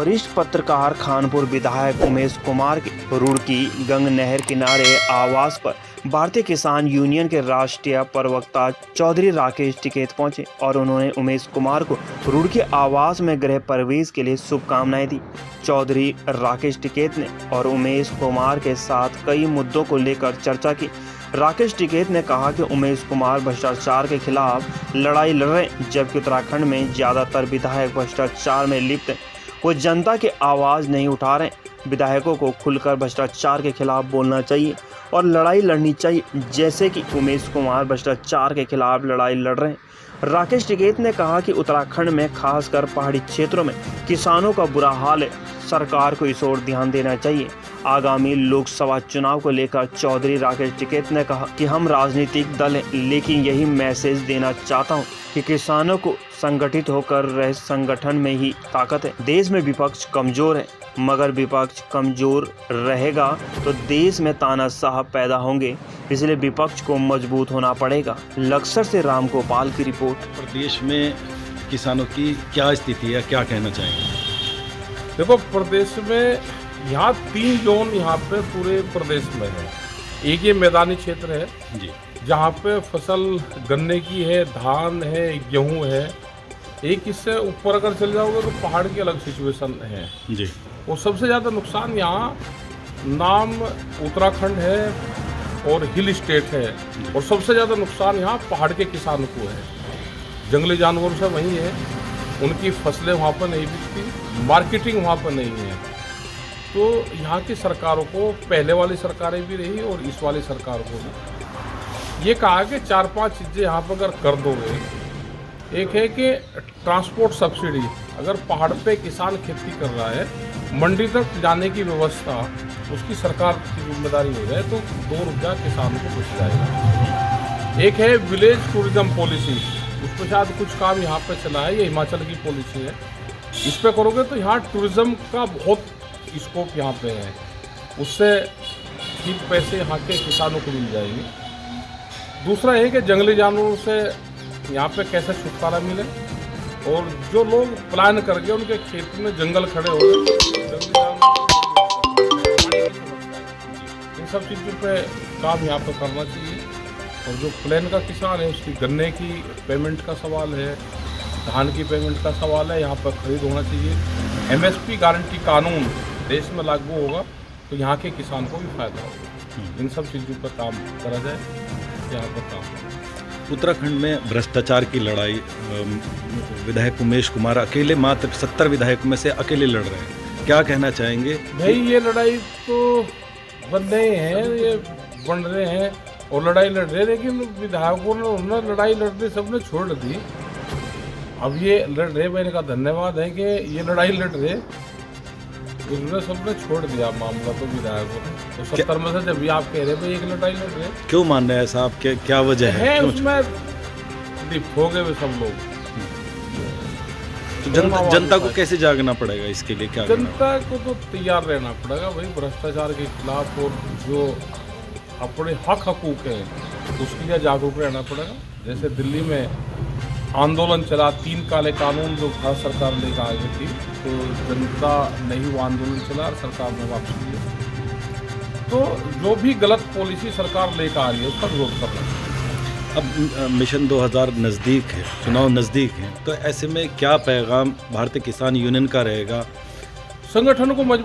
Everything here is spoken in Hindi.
वरिष्ठ पत्रकार खानपुर विधायक उमेश कुमार के रुड़की गंग नहर किनारे आवास पर भारतीय किसान यूनियन के राष्ट्रीय प्रवक्ता चौधरी राकेश टिकैत पहुंचे और उन्होंने उमेश कुमार को रुड़की आवास में गृह प्रवेश के लिए शुभकामनाएं दी। चौधरी राकेश टिकैत ने और उमेश कुमार के साथ कई मुद्दों को लेकर चर्चा की। राकेश टिकैत ने कहा कि उमेश कुमार भ्रष्टाचार के खिलाफ लड़ाई लड़ रहे हैं, जबकि उत्तराखंड में ज़्यादातर विधायक भ्रष्टाचार में लिप्त हैं। वो जनता की आवाज़ नहीं उठा रहे हैं। विधायकों को खुलकर भ्रष्टाचार के खिलाफ बोलना चाहिए और लड़ाई लड़नी चाहिए, जैसे कि उमेश कुमार भ्रष्टाचार के खिलाफ लड़ाई लड़ रहे हैं। राकेश टिकैत ने कहा कि उत्तराखंड में खासकर पहाड़ी क्षेत्रों में किसानों का बुरा हाल है। सरकार को इस ओर ध्यान देना चाहिए। आगामी लोकसभा चुनाव को लेकर चौधरी राकेश टिकैत ने कहा कि हम राजनीतिक दल हैं, लेकिन यही मैसेज देना चाहता हूं कि किसानों को संगठित होकर रहे संगठन में ही ताकत है। देश में विपक्ष कमजोर है, मगर विपक्ष कमजोर रहेगा तो देश में तानाशाह पैदा होंगे, इसलिए विपक्ष को मजबूत होना पड़ेगा। लक्सर से राम गोपाल की रिपोर्ट। प्रदेश में किसानों की क्या स्थिति है, क्या कहना चाहेंगे? देखो, प्रदेश में यहाँ 3 जोन यहाँ पे पूरे प्रदेश में है। एक ये मैदानी क्षेत्र है जी, जहाँ पे फसल गन्ने की है, धान है, गेहूँ है। एक इससे ऊपर अगर चले जाओगे तो पहाड़ की अलग सिचुएशन है जी। और सबसे ज़्यादा नुकसान यहाँ नाम उत्तराखंड है और हिल स्टेट है, और सबसे ज़्यादा नुकसान यहाँ पहाड़ के किसानों को है। जंगली जानवरों से वहीं है, उनकी फसलें वहाँ पर नहीं बिकती, मार्केटिंग वहाँ पर नहीं है। तो यहाँ की सरकारों को, पहले वाली सरकारें भी रही और इस वाली सरकार को भी ये कहा कि 4-5 चीज़ें यहाँ पर अगर कर दोगे। एक है कि ट्रांसपोर्ट सब्सिडी, अगर पहाड़ पे किसान खेती कर रहा है, मंडी तक जाने की व्यवस्था उसकी सरकार की जिम्मेदारी हो जाए तो 2 रुपया किसानों को बच जाएगा। एक है विलेज टूरिज्म पॉलिसी, उस पर शायद कुछ काम यहाँ पे चला है, ये हिमाचल की पॉलिसी है। इस पे करोगे तो यहाँ टूरिज्म का बहुत स्कोप यहाँ पे है, उससे ठीक पैसे यहाँ के किसानों को मिल जाएंगे। दूसरा है कि जंगली जानवरों से यहाँ पे कैसे छुटकारा मिले, और जो लोग प्लान कर गए उनके खेत में जंगल खड़े हो गए, जंगली जानवर, इन सब चीज़ों पे काम यहाँ पे करना चाहिए। और जो प्लान का किसान है उसकी गन्ने की पेमेंट का सवाल है, धान की पेमेंट का सवाल है, यहाँ पर खरीद होना चाहिए। MSP गारंटी कानून देश में लागू होगा तो यहाँ के किसान को भी फायदा होगा। इन सब चीज़ों पर काम करा जाए, यहाँ पर काम। उत्तराखंड में भ्रष्टाचार की लड़ाई विधायक उमेश कुमार अकेले, मात्र 70 विधायकों में से अकेले लड़ रहे हैं, क्या कहना चाहेंगे? भाई, ये लड़ाई तो बन रहे हैं, ये बन रहे हैं और लड़ाई लड़ रहे हैं, लेकिन विधायकों ने उन्होंने लड़ाई लड़ने सबने छोड़ दी। अब ये लड़ रहे, मैंने कहा धन्यवाद है कि ये लड़ाई लड़ रहे, उन्होंने सबने छोड़ दिया मामला तो विधायकों ने। तो 70 में से जब भी आप कह रहे हैं एक लड़ाई लड़ रहे, क्यों मान रहे हैं साहब, क्या वजह है? उसमें लिप्त हो गए सब लोग। तो जनता को कैसे जागना पड़ेगा इसके लिए? क्या जनता को तो तैयार रहना पड़ेगा भाई, भ्रष्टाचार के खिलाफ, और जो अपने हक हकूक है उसके लिए जागरूक रहना पड़ेगा। जैसे दिल्ली में आंदोलन चला, 3 काले कानून जो भारत सरकार लेकर आ गई थी, तो जनता नहीं वो आंदोलन चला और सरकार ने वापस लिया। तो जो भी गलत पॉलिसी सरकार लेकर आ रही है उसका विरोध कर रहे हैं। अब मिशन 2000 नज़दीक है, चुनाव नज़दीक है, तो ऐसे में क्या पैगाम भारतीय किसान यूनियन का रहेगा? संगठन को मजबूत